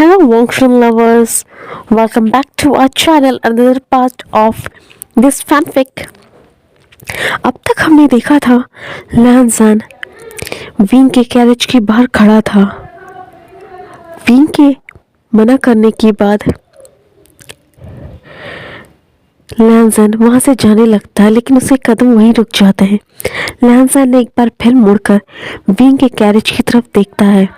Hello, Wongshun lovers. Welcome back to our channel. Another part of this fanfic. अब तक हमने देखा था लैंसन विंग के कैरेज के बाहर खड़ा था। विंग के मना करने के बाद लैंसन वहां से जाने लगता है, लेकिन उसके कदम वहीं रुक जाते हैं। लैंसन ने एक बार फिर मुड़कर विंग के कैरेज की तरफ देखता है।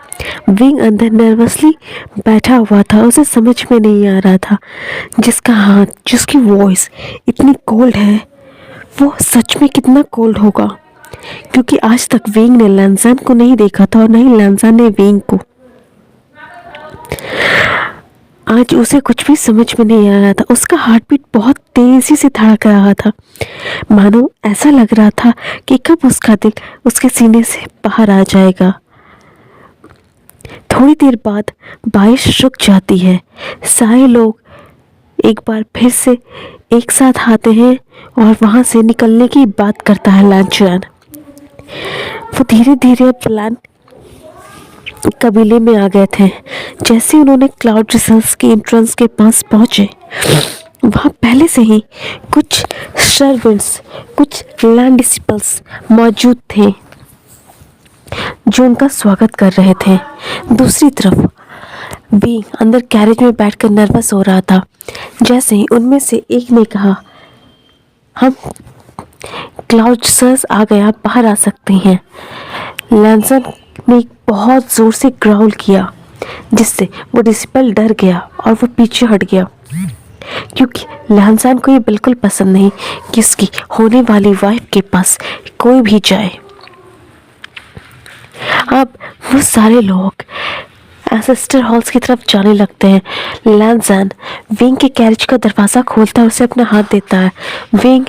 विंग अंदर नर्वसली बैठा हुआ था। उसे समझ में नहीं आ रहा था जिसका हाथ, जिसकी वॉइस इतनी कोल्ड है, वो सच में कितना कोल्ड होगा, क्योंकि आज तक विंग ने लैंसन को नहीं देखा था और नहीं लैंसन ने विंग को। आज उसे कुछ भी समझ में नहीं आ रहा था। उसका हार्ट बीट बहुत तेजी से धड़क रहा था, मानो ऐसा लग रहा था कि कब उसका दिल उसके सीने से बाहर आ जाएगा। थोड़ी देर बाद बारिश रुक जाती है। सारे लोग एक बार फिर से एक साथ आते हैं और वहां से निकलने की बात करता है लैंचुआन। वो धीरे धीरे प्लान कबीले में आ गए थे। जैसे उन्होंने क्लाउड रिसर्च के एंट्रेंस के पास पहुंचे, वहाँ पहले से ही कुछ सर्वेंट्स, कुछ लैंड डिसिपल्स मौजूद थे जो उनका स्वागत कर रहे थे। दूसरी तरफ विंग अंदर कैरेज में बैठकर नर्वस हो रहा था। जैसे ही उनमें से एक ने कहा, हम क्लाउड सर्स आ गया, बाहर आ सकते हैं, लैंसन ने बहुत जोर से ग्राउल किया, जिससे वो डिसिपल डर गया और वो पीछे हट गया, क्योंकि लैंसन को ये बिल्कुल पसंद नहीं कि उसकी होने वाली वाइफ के पास कोई भी जाए। अब वो सारे लोग एंसेस्टर हॉल्स की तरफ जाने लगते हैं। लैंसन विंग के कैरेज का दरवाज़ा खोलता है, उसे अपना हाथ देता है। विंग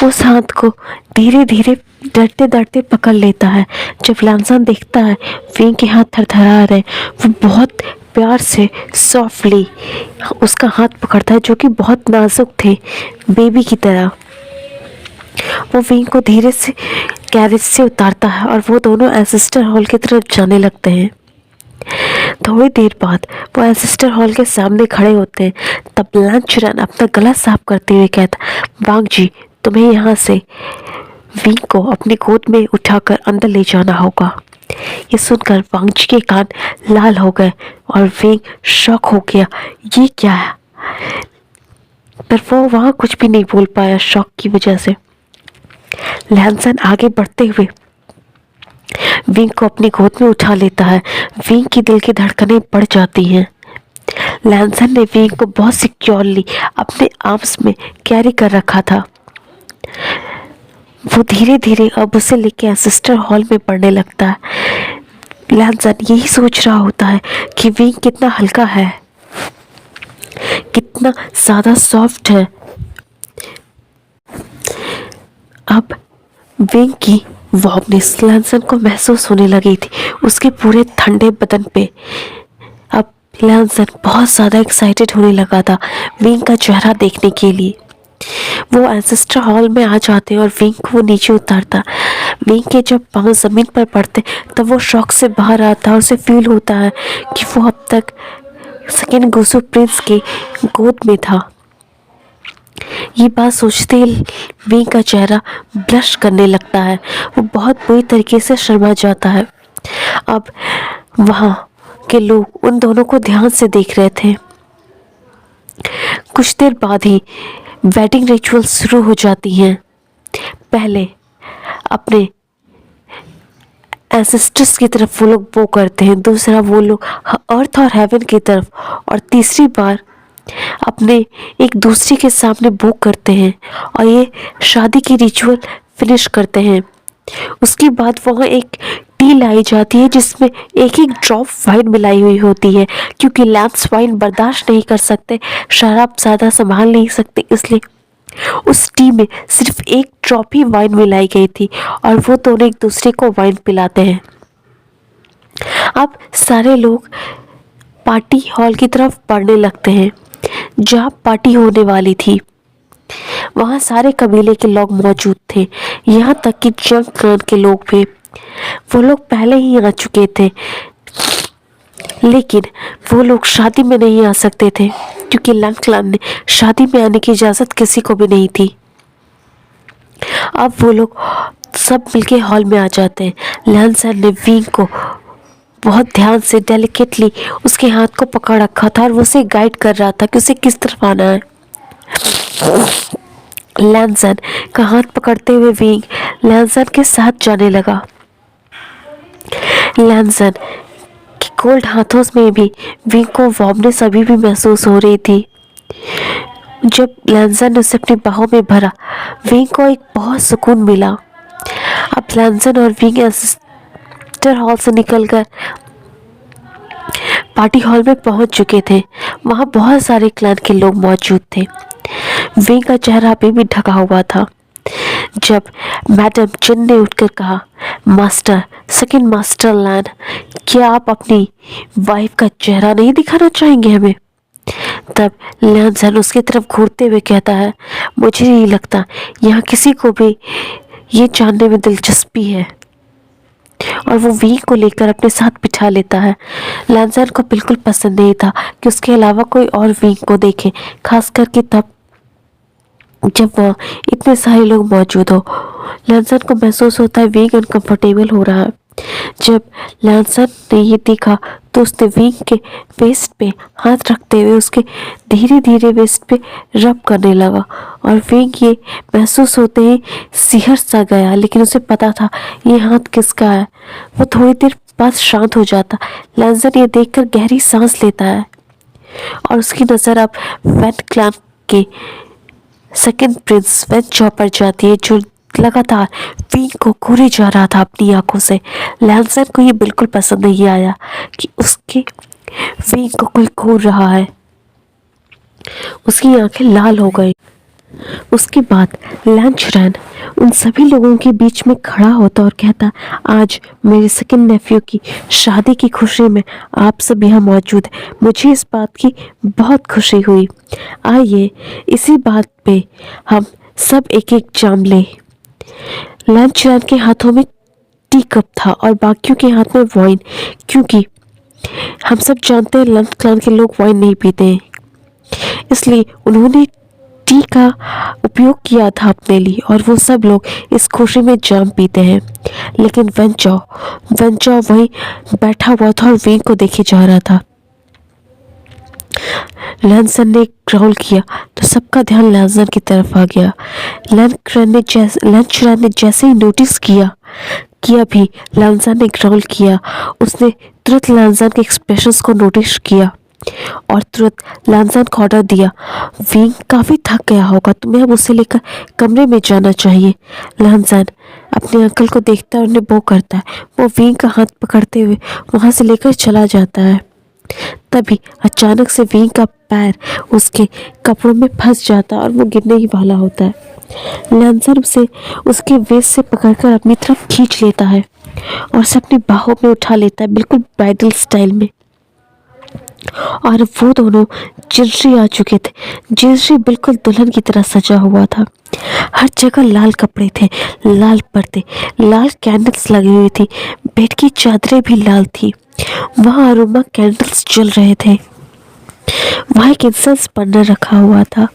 उस हाथ को धीरे धीरे डरते डरते पकड़ लेता है। जब लैंसन देखता है विंग के हाथ थरथरा रहे, वो बहुत प्यार से सॉफ्टली उसका हाथ पकड़ता है, जो कि बहुत नाजुक थे, बेबी की तरह। वो विंग को धीरे से कैरेज से उतारता है और वो दोनों एंसेस्टर हॉल की तरफ जाने लगते हैं। थोड़ी देर बाद वो एंसेस्टर हॉल के सामने खड़े होते हैं। तब लैंचुआन अपना गला साफ करते हुए कहता, वांग जी, तुम्हें यहाँ से विंग को अपनी गोद में उठाकर अंदर ले जाना होगा। ये सुनकर वांग जी के कान लाल हो गए और विंग शॉक हो गया, ये क्या है? पर वो वहाँ कुछ भी नहीं बोल पाया शॉक की वजह से। लैंसन आगे बढ़ते हुए विंग को अपनी गोद में उठा लेता है। विंग की दिल की धड़कनें बढ़ जाती हैं। लैंसन ने विंग को बहुत सिक्योरली अपने आर्म्स में कैरी कर रखा था। वो धीरे धीरे अब उसे लेके एंसेस्टर हॉल में पढ़ने लगता है। लैंसन यही सोच रहा होता है कि विंग कितना हल्का है, कितना ज़्यादा सॉफ्ट है। अब विंग की वार्मनेस लैंसन को महसूस होने लगी थी उसके पूरे ठंडे बदन पे। अब लैंसन बहुत ज़्यादा एक्साइटेड होने लगा था विंग का चेहरा देखने के लिए। वो एंसेस्टर हॉल में आ जाते और विंग को वो नीचे उतारता। विंग के जब पाँव ज़मीन पर पड़ते तब वो शॉक से बाहर आता और उसे फील होता है कि वो अब तक सेकेंड गुसु प्रिंस के गोद में था। ये बात सोचते ही विंग का चेहरा ब्लश करने लगता है। वो बहुत बुरी तरीके से शर्मा जाता है। अब वहाँ के लोग उन दोनों को ध्यान से देख रहे थे। कुछ देर बाद ही वेडिंग रिचुअल शुरू हो जाती हैं। पहले अपने एंसेस्टर्स की तरफ वो लोग वो करते हैं, दूसरा वो लोग अर्थ और हेवन की तरफ, और तीसरी बार अपने एक दूसरे के सामने वो करते हैं और ये शादी की रिचुअल फिनिश करते हैं। उसके बाद वहाँ एक टी लाई जाती है जिसमें एक एक ड्रॉप वाइन मिलाई हुई होती है, क्योंकि लैंस वाइन बर्दाश्त नहीं कर सकते, शराब ज़्यादा संभाल नहीं सकते, इसलिए उस टी में सिर्फ एक ड्रॉप ही वाइन मिलाई गई थी और वो दोनों एक दूसरे को वाइन पिलाते हैं। अब सारे लोग पार्टी हॉल की तरफ बढ़ने लगते हैं जहाँ पार्टी होने वाली थी। वहाँ सारे कबीले के लोग मौजूद थे, यहाँ तक कि जंग क्लैन के लोग भी। वो लोग पहले ही आ चुके थे। लेकिन वो लोग शादी में नहीं आ सकते थे क्योंकि लैन क्लैन ने शादी में आने की इजाज़त किसी को भी नहीं थी। अब वो लोग सब मिलके हॉल में आ जाते हैं। लैन सर ने विंग को बहुत ध्यान से डेलिकेटली उसके हाथ को पकड़ रखा था और वो उसे गाइड कर रहा था कि उसे किस तरफ आना है। लैंसन का हाथ पकड़ते हुए विंग लैंसन के साथ जाने लगा। लैंसन के कोल्ड हाथों में भी विंग को वार्मनेस अभी भी महसूस हो रही थी। जब लैंसन ने उसे अपनी बाहों में भरा, विंग को एक बहुत सुकून मिला। अब लैंसन और विंग एसिस्टर हॉल से निकलकर पार्टी हॉल में पहुंच चुके थे। वहां बहुत सारे क्लैन के लोग मौजूद थे। विंग का चेहरा अभी भी ढका हुआ था। जब मैडम चिन ने उठकर कहा, मास्टर, सेकंड मास्टर लैन, क्या आप अपनी वाइफ का चेहरा नहीं दिखाना चाहेंगे हमें? तब लैंसन उसकी तरफ घूरते हुए कहता है, मुझे नहीं लगता यहाँ किसी को भी ये जानने में दिलचस्पी है। और वो विंग को लेकर अपने साथ बिठा लेता है। लैंसन को बिल्कुल पसंद नहीं था कि उसके अलावा कोई और विंग को देखे, खास करके तब जब वहाँ इतने सारे लोग मौजूद हो। लैंसन को महसूस होता है विंग अनकंफर्टेबल हो रहा है। जब लैंसन ने ये देखा तो उसने विंग के वेस्ट पे हाथ रखते हुए उसके धीरे धीरे वेस्ट पे रब करने लगा और विंग ये महसूस होते ही सिहर सा गया, लेकिन उसे पता था ये हाथ किसका है। वो थोड़ी देर बाद शांत हो जाता। लैंसन ये देखकर गहरी सांस लेता है और उसकी नज़र अब वैन क्लैन के सेकंड प्रिंस वेन चॉ पर जाती है, जो लगातार विंग को घूरे जा रहा था अपनी आंखों से। लैंसन को ये बिल्कुल पसंद नहीं आया कि उसके विंग को कोई घूर रहा है। उसकी आंखें लाल हो गई। उसके बाद लैन चुरैन उन सभी लोगों के बीच में खड़ा होता और कहता, आज मेरे सेकंड नेफ्यू की शादी की खुशी में आप सब यहाँ मौजूद हैं। मुझे इस बात की बहुत खुशी हुई। आइए इसी बात पे हम सब एक एक जाम लें। लैन चुरैन के हाथों में टी कप था और बाकियों के हाथ में वाइन, क्योंकि हम सब जानते हैं लैन क्लैन के लोग वाइन नहीं पीते हैं, इसलिए उन्होंने टी का उपयोग किया था अपने लिए और वो सब लोग इस खुशी में जाम पीते हैं। लेकिन वेन चॉ वहीं बैठा हुआ था और विंग को देखे जा रहा था। लैंसन ने ग्राउल किया तो सबका ध्यान लैंसन की तरफ आ गया। लैन चुरैन ने जैसे ही नोटिस किया भी लैंसन ने ग्राउल किया। उसने तुरंत लैंसन के एक्सप्रेशंस को नोटिस किया और तुरंत लैंसन को ऑर्डर दिया, विंग काफ़ी थक गया होगा, तुम्हें अब उसे लेकर कमरे में जाना चाहिए। लैंसन अपने अंकल को देखता है और उन्हें वो करता है। वो विंग का हाथ पकड़ते हुए वहाँ से लेकर चला जाता है। तभी अचानक से विंग का पैर उसके कपड़ों में फंस जाता है और वो गिरने ही वाला होता है। लैंसन उसे उसके वेस्ट से पकड़कर अपनी तरफ खींच लेता है और उसे अपनी बाहों में उठा लेता है, बिल्कुल ब्राइडल स्टाइल में। और वो दोनों जिनसी आ चुके थे। जिनसी बिल्कुल दुल्हन की तरह सजा हुआ था। हर जगह लाल कपड़े थे, लाल पर्दे, लाल कैंडल्स लगी हुई थी। बेड की चादरें भी लाल थी। वहाँ अरोमा कैंडल्स जल रहे थे। वहाँ एक इंसेंस बर्नर रखा हुआ था।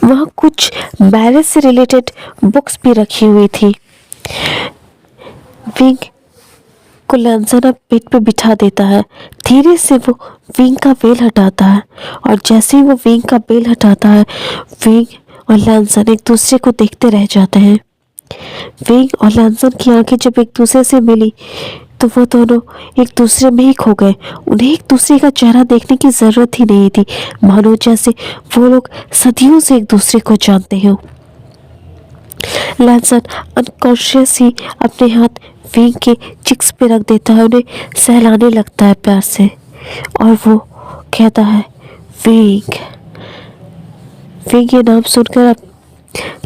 वहाँ कुछ मैरिज से रिलेटेड बुक्स भी रखी हुई थी। विंग को लैंसन अब बेड पे बिठा देता है। धीरे से वो विंग का बेल हटाता है और जैसे ही वो विंग का बेल हटाता है, विंग और लैंसन एक दूसरे को देखते रह जाते हैं। विंग और लैंसन की आंखें जब एक दूसरे से मिली तो वो दोनों एक दूसरे में ही खो गए। उन्हें एक दूसरे का चेहरा देखने की जरूरत ही नहीं थी, मानो जैसे वो लोग सदियों से एक दूसरे को जानते हो। लैंसन अनकॉन्शियस ही अपने हाथ विंग के चिक्स पे रख देता है, उन्हें सहलाने लगता है प्यार से और वो कहता है, विंग। विंग ये नाम सुनकर अब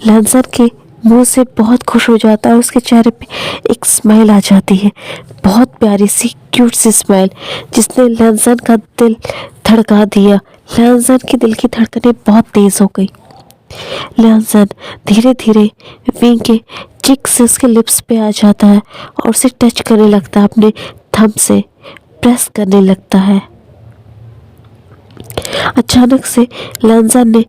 लैंसन के मुंह से बहुत खुश हो जाता है। उसके चेहरे पे एक स्माइल आ जाती है, बहुत प्यारी सी क्यूट सी स्माइल, जिसने लैंसन का दिल धड़का दिया। लैंसन के दिल की धड़कनें बहुत तेज हो गई। लैंसन धीरे धीरे विंग के चिक से उसके लिप्स पे आ जाता है और उसे टच करने लगता है अपने थंब से प्रेस करने लगता है। अचानक से लैंजन ने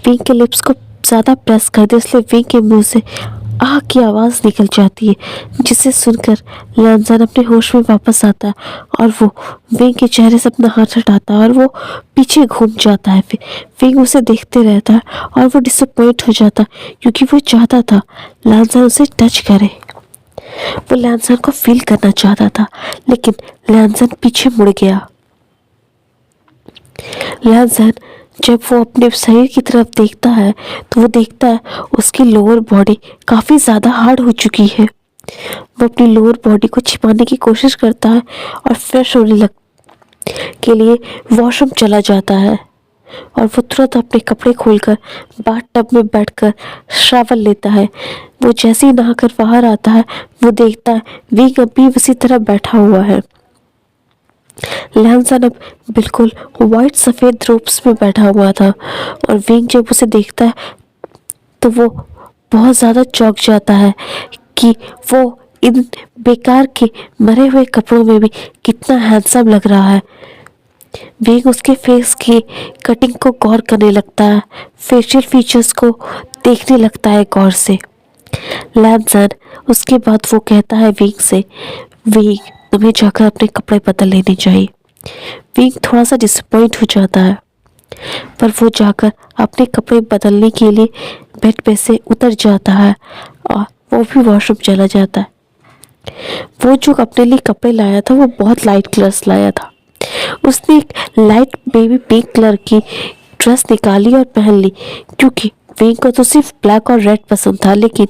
विंग के लिप्स को ज़्यादा प्रेस कर दिया, इसलिए विंग के मुंह से आह की आवाज़ निकल जाती है, जिसे सुनकर लैंजन अपने होश में वापस आता है और वो विंग के चेहरे से अपना हाथ हटाता है और वो पीछे घूम जाता है। फिर विंग उसे देखते रहता है और वो डिसअपॉइंट हो जाता है, क्योंकि वो चाहता था लैंजन उसे टच करे। वो लैंजन को फील करना चाहता था, लेकिन लैंजन पीछे मुड़ गया। लैंजन जब वो अपने शरीर की तरफ देखता है तो वो देखता है उसकी लोअर बॉडी काफ़ी ज़्यादा हार्ड हो चुकी है। वो अपनी लोअर बॉडी को छिपाने की कोशिश करता है और फ्रेश होने लग के लिए वॉशरूम चला जाता है और वो तुरंत अपने कपड़े खोलकर बाथटब में बैठकर शावर लेता है। वो जैसे ही नहाकर बाहर आता है वो देखता है विंग अभी उसी तरह बैठा हुआ है। लैंजन अब बिल्कुल वाइट सफ़ेद रोब्स में बैठा हुआ था और विंग जब उसे देखता है तो वो बहुत ज़्यादा चौंक जाता है कि वो इन बेकार के मरे हुए कपड़ों में भी कितना हैंडसम लग रहा है। विंग उसके फेस की कटिंग को गौर करने लगता है, फेशियल फीचर्स को देखने लगता है गौर से। लैंजन उसके बाद वो कहता है विंग से, विंग तुम्हें जाकर अपने कपड़े बदल लेने चाहिए। विंग थोड़ा सा डिसअपॉइंट हो जाता है, पर वो जाकर अपने कपड़े बदलने के लिए बेड पे से उतर जाता है और वो भी वॉशरूम चला जाता है। वो जो अपने लिए कपड़े लाया था वो बहुत लाइट कलर्स लाया था। उसने एक लाइट बेबी पिंक कलर की ड्रेस निकाली और पहन ली, क्योंकि विंग को तो सिर्फ ब्लैक और रेड पसंद था, लेकिन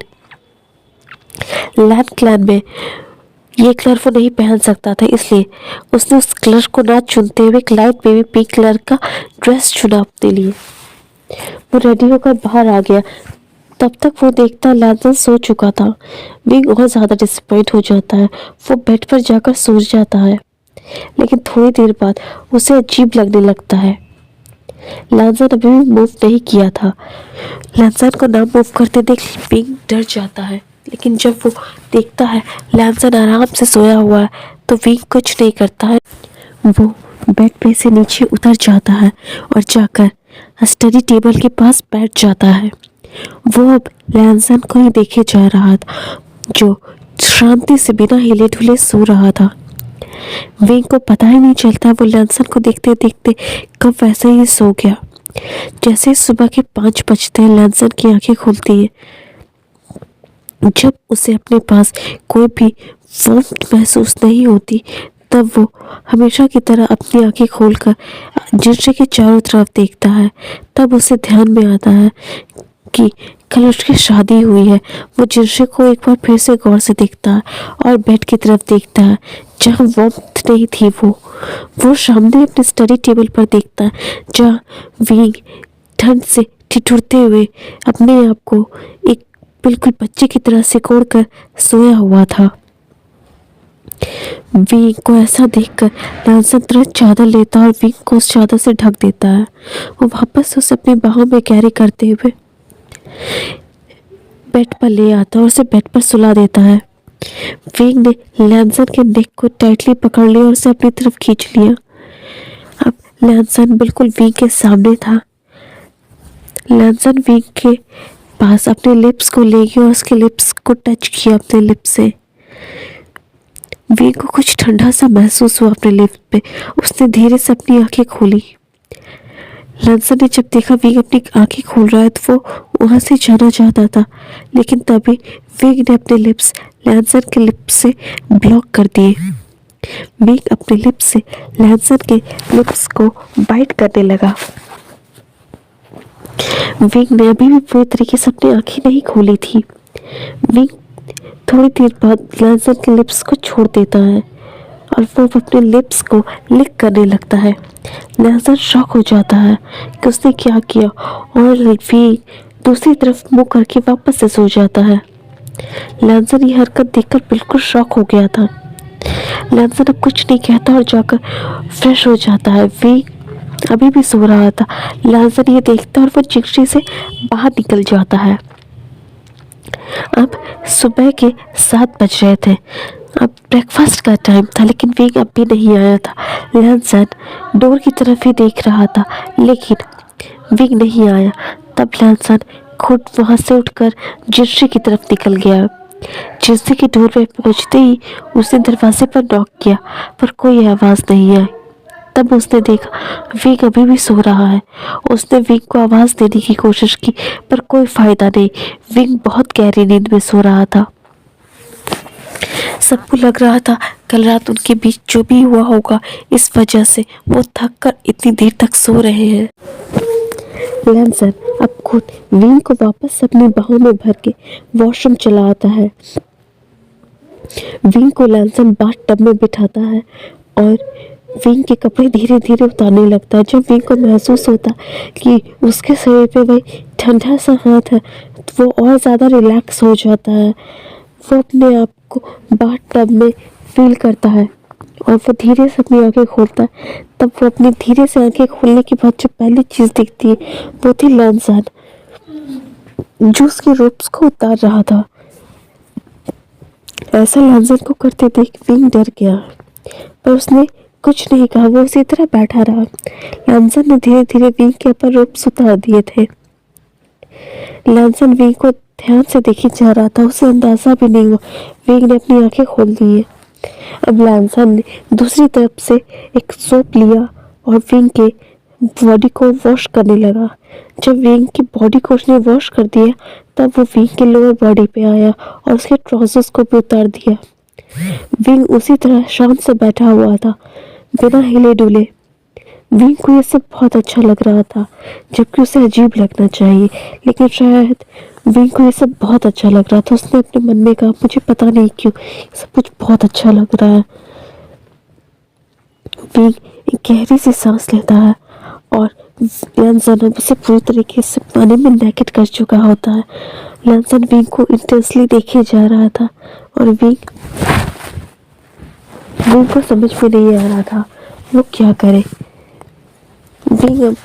लैन क्लैन में ये कलर वो नहीं पहन सकता था, इसलिए उसने उस कलर को ना चुनते हुए एक लाइट बेबी पिंक कलर का ड्रेस चुना अपने लिए। वो रेडी होकर बाहर आ गया। तब तक वो देखता लैंजन सो चुका था। विंग और ज़्यादा डिसअपॉइंट हो जाता है। वो बेड पर जाकर सो जाता है, लेकिन थोड़ी देर बाद उसे अजीब लगने लगता है। लैंजन अभी भी मूव नहीं किया था। लैंजन को ना मूव करते देख विंग डर जाता है, लेकिन जब वो देखता है लैंजन आराम से सोया हुआ है तो विंग कुछ नहीं करता है। वो बेड पे से नीचे उतर जाता है और जाकर स्टडी टेबल के पास बैठ जाता है। वो अब लैंजन को ही देखे जा रहा था, जो शांति से बिना हिले ढुले सो रहा था। विंग को पता ही नहीं चलता वो लैंजन को देखते देखते कब वैसे ही सो गया। जैसे सुबह के 5 बजते हैं लैंजन की आंखें खुलती है। जब उसे अपने पास कोई भी वार्मथ महसूस नहीं होती, तब वो हमेशा की तरह अपनी आंखें खोलकर जिर्शे के चारों तरफ देखता है। तब उसे ध्यान में आता है कि कल उसकी शादी हुई है। वो जिर्शे को एक बार फिर से गौर से देखता है और बेड की तरफ देखता है जहाँ वार्मथ नहीं थी। वो सामने अपने स्टडी टेबल पर देखता है, जहाँ विंग ठंड से ठिठुरते हुए अपने आप को एक बिल्कुल बच्चे की तरह सिकोड़ कर सोया हुआ था। विंग को ऐसा देखकर लैंजन तुरंत चादर लेता और विंग को उस चादर से ढक देता है। वो वापस उसे अपनी बाहों में कैरी करते हुए बेड पर ले आता और उसे बेड पर सुला देता है। विंग ने लैंजन के नेक को टाइटली पकड़ लिया और उसे अपनी तरफ खींच लिया। अब लैंजन बिल्कुल विंग के सामने था। लैंजन विंग के पास अपने लिप्स को ले गया और उसके लिप्स को टच किया अपने लिप्स से। विंग को कुछ ठंडा सा महसूस हुआ अपने लिप्स पे। उसने धीरे से अपनी आंखें खोली। लैंजन ने जब देखा विंग अपनी आंखें खोल रहा है तो वो वहां से जाना चाहता था, लेकिन तभी विंग ने अपने लिप्स लैंजन के लिप्स से ब्लॉक कर दिए। विंग अपने लिप्स से लैंजन के लिप्स को बाइट करने लगा। विंग ने अभी भी पूरी तरीके से अपनी आंखें नहीं खोली थी। विंग थोड़ी देर बाद लैंजन के लिप्स को छोड़ देता है और वो अपने लिप्स को लिक करने लगता है। लैंजन शॉक हो जाता है कि उसने क्या किया और विंग दूसरी तरफ मुंह करके वापस से सो जाता है। लैंजन ये हरकत देखकर बिल्कुल शॉक हो गया था। लैंजन अब कुछ नहीं कहता और जाकर फ्रेश हो जाता है। विंग अभी भी सो रहा था। लैंजन ये देखता और वो चिकची से बाहर निकल जाता है। अब सुबह के 7 बज रहे थे। अब ब्रेकफास्ट का टाइम था लेकिन विंग अब भी नहीं आया था। लैंसन डोर की तरफ ही देख रहा था लेकिन विंग नहीं आया। तब लैंसन खुद वहां से उठकर जिर्सी की तरफ निकल गया। जिर्सी के डोर पे पहुंचते ही उसने दरवाजे पर नॉक किया पर कोई आवाज नहीं आई। तब उसने देखा विंग अभी भी सो रहा है। उसने विंग को आवाज देने की कोशिश की पर कोई फायदा नहीं। विंग बहुत गहरी नींद में सो रहा था। सबको लग रहा था कल रात उनके बीच जो भी हुआ होगा इस वजह से वो थक कर इतनी देर तक सो रहे हैं। लैंसन अब खुद विंग को वापस अपनी बाहों में भर के वॉशरूम चला आता है। विंग को लैंसन बाथ टब में बिठाता है और विंग के कपड़े धीरे धीरे उतारने लगता है। जब विंग को महसूस होता कि उसके शरीर पे वही ठंडा सा हाथ है तो वो और ज़्यादा रिलैक्स हो जाता है। वो अपने आप को बाथ टब में फील करता है और वो धीरे से अपनी आंखें खोलता है। तब वो अपनी धीरे से आंखें खोलने के बाद जो पहली चीज़ दिखती है वो थी लैंसन जो उसकी रोप्स को उतार रहा था। ऐसा लैंसन को करते देख विंग डर गया पर उसने कुछ नहीं कहा। वो उसी तरह बैठा रहा। लैंसन ने धीरे धीरे विंग के ऊपर रोप्स उतार दिए थे। लैंसन विंग को ध्यान से देखे जा रहा था। उसे अंदाजा भी नहीं हुआ विंग ने अपनी आंखें खोल दी है। अब लैंसन ने दूसरी तरफ से एक सोप लिया और विंग के बॉडी को वॉश करने लगा। जब विंग की बॉडी को उसने वॉश कर दिया तब वो विंग के लोअर बॉडी पे आया और उसके ट्राउजर्स को भी उतार दिया। विंग उसी तरह शांत से बैठा हुआ था बिना हिले डुले। विंग को ये सब बहुत अच्छा लग रहा था जबकि उसे अजीब लगना चाहिए लेकिन शायद विंग को ये सब बहुत अच्छा लग रहा था। उसने अपने मन में कहा मुझे पता नहीं क्यों सब कुछ बहुत अच्छा लग रहा है। विंग एक गहरी सी सांस लेता है और लैंसन उसे पूरी तरीके से पानी में नेकेड कर चुका होता है। लैंसन विंग को इंटेंसली देखे जा रहा था और विंग को समझ में नहीं आ रहा था वो क्या करे। विंग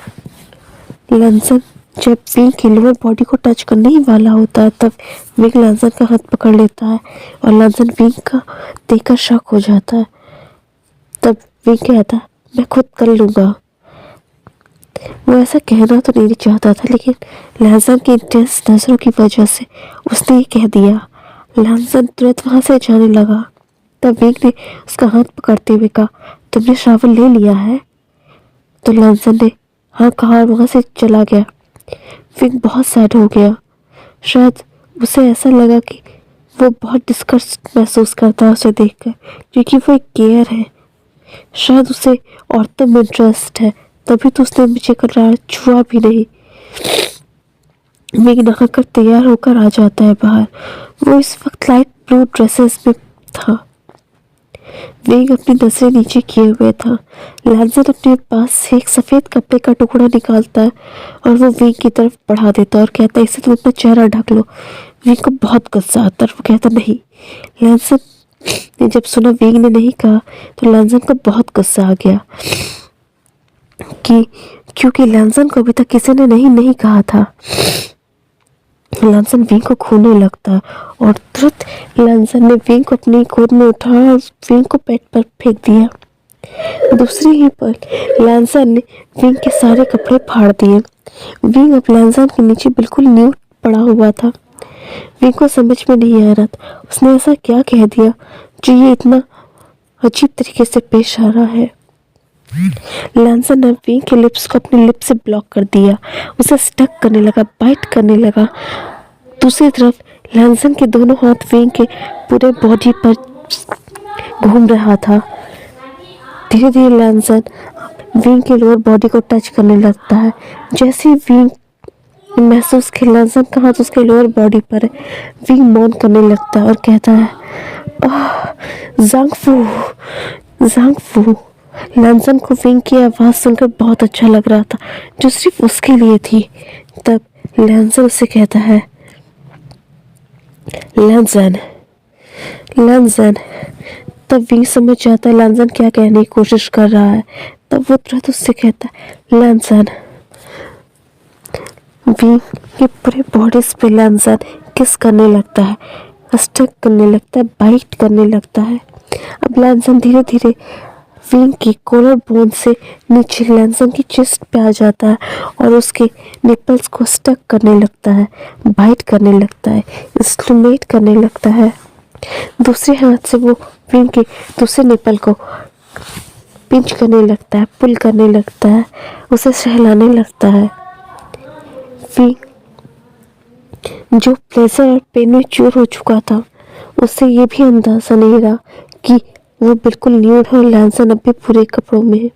लैंसन जब विंग के लोअर बॉडी को टच करने ही वाला होता है तब विंग लैंसन का हाथ पकड़ लेता है और लैंसन विंग का देखकर शॉक हो जाता है। तब विंग कहता है मैं खुद कर लूँगा। वो ऐसा कहना तो नहीं चाहता था लेकिन लैंसन की इंटेंस नज़रों की वजह से उसने ये कह दिया। लैंसन तुरंत वहाँ से जाने लगा। तब विंग ने उसका हाथ पकड़ते हुए कहा तुमने शावर ले लिया है? तो लैंसन ने हाँ कहा और वहाँ से चला गया। विंग बहुत सैड हो गया। शायद उसे ऐसा लगा कि वो बहुत डिस्गस्ट महसूस करता है उसे देखकर क्योंकि वो एक गेयर है। शायद उसे औरतों में इंटरेस्ट है तभी तो उसने मुझे करार छुआ भी नहीं। विंग नहाकर तैयार होकर आ जाता है बाहर। वो इस वक्त लाइट ब्लू ड्रेसेस में था। विंग अपनी नजरें नीचे किए हुए था। लैंसन अपने पास से एक सफ़ेद कपड़े का टुकड़ा निकालता है और वो विंग की तरफ बढ़ा देता है और कहता है इसे तुम अपना चेहरा ढक लो। विंग को बहुत गुस्सा आता है। वो कहता नहीं। लैंसन ने जब सुना विंग ने नहीं कहा तो लैंसन को बहुत गुस्सा आ गया कि क्योंकि लैंसन को अभी तक किसी ने नहीं कहा था। लैंसन विंग को खूने लगता है और तुरंत लैंसन ने विंग को अपनी गोद में उठाया और विंग को पेट पर फेंक दिया। दूसरी ही पल लैंसन ने विंग के सारे कपड़े फाड़ दिए। विंग अब लैंसन के नीचे बिल्कुल न्यूड पड़ा हुआ था। विंग को समझ में नहीं आ रहा था उसने ऐसा क्या कह दिया जो ये इतना अजीब तरीके से पेश आ रहा है। लैंसन ने विंग के लिप्स को अपने लिप से ब्लॉक कर दिया। उसे स्टक करने लगा बाइट करने लगा। दूसरी तरफ लैंसन के दोनों हाथ विंग के पूरे बॉडी पर घूम रहा था। धीरे धीरे लैंसन विंग के लोअर बॉडी को टच करने लगता है। जैसे ही विंग महसूस कि लैंसन का हाथ उसके लोअर बॉडी पर है विंग मौन करने लगता है और कहता है ज़ांगफू ज़ांगफू। लैंसन को विंग की आवाज़ सुनकर बहुत अच्छा लग रहा था जो सिर्फ उसके लिए थी। तब लैंसन उससे कहता है लैंसन लैंसन। तब विंग समझ जाता है लैंसन क्या कहने की कोशिश कर रहा है। तब वो तुरंत उससे कहता है लैंसन। विंग के पूरे बॉडी पे लैंसन किस करने लगता है। स्टक करने लगता है, बाइट करने लगता है। अब लैंसन धीरे धीरे विंग की कॉलर बोन से नीचे लैंसन की चेस्ट पे आ जाता है और उसके निपल्स को स्टक करने लगता है, बाइट करने लगता है, स्टिमुलेट करने लगता है। दूसरे हाथ से वो विंग के दूसरे निपल को पिंच करने लगता है, पुल करने लगता है, उसे सहलाने लगता है। विंग जो प्लेजर और पेन में चूर हो चुका था, उससे ये भी अंदाजा नहीं रहा कि वो बिल्कुल न्यूड है और लैंसन अब भी पूरे कपड़ों में है।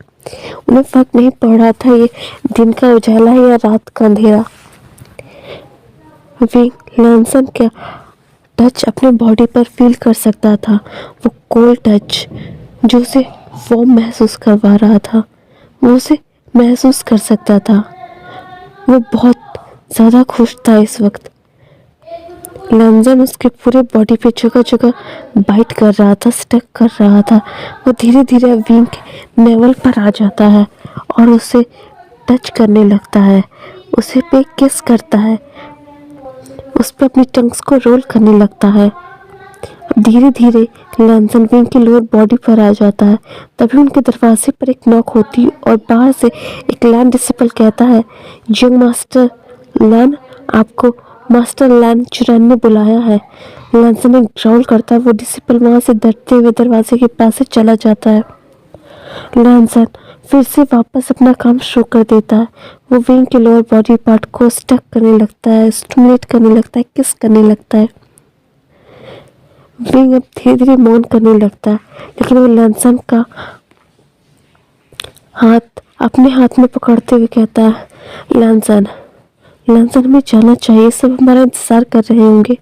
उन्हें फर्क नहीं पड़ रहा था ये दिन का उजाला है या रात का अंधेरा। विंग लैंसन का टच अपने बॉडी पर फील कर सकता था, वो कोल्ड टच जो उसे वार्म महसूस करवा रहा था, वो उसे महसूस कर सकता था। वो बहुत ज़्यादा खुश था इस वक्त। लैंसन उसके पूरे बॉडी पे जगह जगह बाइट कर रहा था, स्टक कर रहा था। वो धीरे धीरे विंग के नेवल पर आ जाता है और उसे टच करने लगता है, उसे पे किस करता है, उस पर अपनी टंग्स को रोल करने लगता है। अब धीरे धीरे लैंसन विंग की लोअर बॉडी पर आ जाता है। तभी उनके दरवाजे पर एक नॉक होती और बाहर से एक लैंड डिसिपल कहता है, यंग मास्टर लैन, आपको मास्टर लैन चुरान ने बुलाया है। लैंसन एक ग्राउल करता है, वो डिसिपल वहां से डरते हुए दरवाजे के पास से चला जाता है। लैंसन फिर से वापस अपना काम शुरू कर देता है। वो विंग के लोअर बॉडी पार्ट को स्टक करने लगता है, स्टिमुलेट करने लगता है, किस करने लगता है। विंग अब धीरे धीरे मौन करने लगता है, लेकिन वो लैंसन का हाथ अपने हाथ में पकड़ते हुए कहता है, लैंसन लैंसन हमें जाना चाहिए, सब हमारा इंतजार कर रहे होंगे।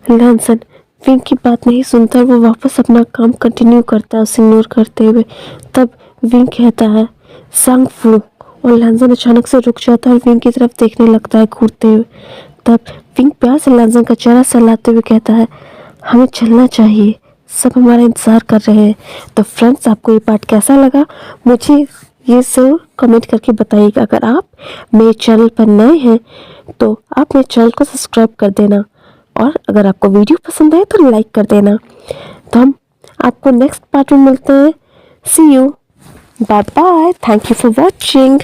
लैंसन विंग की बात नहीं सुनता, वो वापस अपना काम कंटिन्यू करता है उसे इग्नोर करते हुए। तब विंग कहता है, सांग फू, और लैंसन अचानक से रुक जाता है और विंग की तरफ देखने लगता है घूरते हुए। तब विंग प्यार से लैंसन का चेहरा सहलाते हुए कहता है, हमें चलना चाहिए, सब हमारा इंतज़ार कर रहे हैं। तो फ्रेंड्स, आपको ये पार्ट कैसा लगा मुझे ये ज़रूर कमेंट करके बताइएगा। अगर आप मेरे चैनल पर नए हैं तो आप मेरे चैनल को सब्सक्राइब कर देना, और अगर आपको वीडियो पसंद आए तो लाइक कर देना। तो हम आपको नेक्स्ट पार्ट में मिलते हैं। See you, bye bye, thank you for watching.